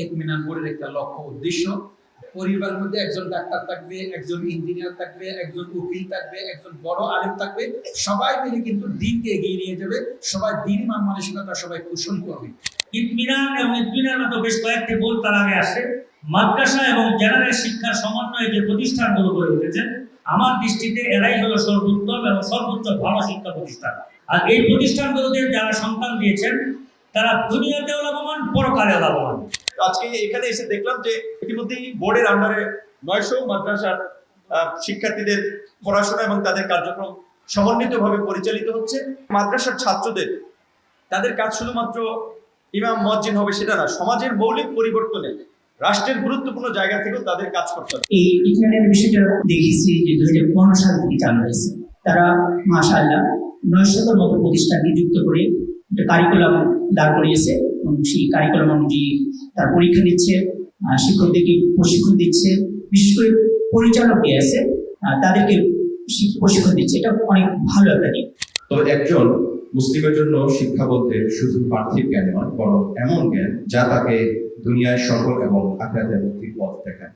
ইতমিনান বোর্ডের একটা লক্ষ্য উদ্দেশ্য। পরিবারের মধ্যে একজন ডাক্তার থাকবে, একজন ইঞ্জিনিয়ার থাকবে, একজন উকিল থাকবে, একজন বড় আলেম থাকবে, সবাই মিলে কিন্তু দিনকে এগিয়ে নিয়ে যাবে, সবাই দিন মান মানসিকতা সবাই পোষণ করবে। ইতমিনান এবং ইতমিনার মতো বেশ কয়েকটি বোর্ড তার আগে আসে। মাদ্রাসা এবং জেনারেল শিক্ষার সমন্বয়ে যে প্রতিষ্ঠানগুলো গড়ে উঠেছে, আমার দৃষ্টিতে এরাই হলো সর্বোত্তম এবং সর্বোচ্চ ভালো শিক্ষা প্রতিষ্ঠান। আর এই প্রতিষ্ঠানগুলোতে যারা সন্তান দিয়েছেন তারা দুনিয়াতেও লাভবান, পরকালেও লাভবান। আজকে এখানে এসে দেখলাম যে ইতিমধ্যেই বোর্ডের আন্ডারে 900 মাদ্রাসার শিক্ষার্থীদের পড়াশোনা এবং তাদের কার্যক্রম সমন্বিতভাবে পরিচালিত হচ্ছে। মাদ্রাসার ছাত্রদের তাদের কাজ শুধুমাত্র ইমাম মুয়াজ্জিন হবে সেটা না, সমাজের মৌলিক পরিবর্তনে রাষ্ট্রের গুরুত্বপূর্ণ জায়গা থেকেও তাদের কাজ করতে হবে। এই ইতমিনানের বিষয়টা দেখেছি যে 2015 সাল থেকে চালু হয়েছে। তারা মাশাআল্লাহ 900-এর মতো প্রতিষ্ঠানকে যুক্ত করে একটা কারিকুলাম দাঁড় করিয়েছে এবং সেই কারিকুলাম অনুযায়ী তার পরীক্ষা নিচ্ছে, শিক্ষকদেরকে প্রশিক্ষণ দিচ্ছে, বিশেষ করে পরিচালক যে আছে তাদেরকে প্রশিক্ষণ দিচ্ছে। এটা অনেক ভালো একটা দিক। তো একজন মুসলিমের জন্য শিক্ষা বলতে শুধু পার্থিব জ্ঞান নয়, বরং এমন জ্ঞান যা তাকে দুনিয়ায় সফল এবং আখিরাতে মুক্তির পথ দেখায়।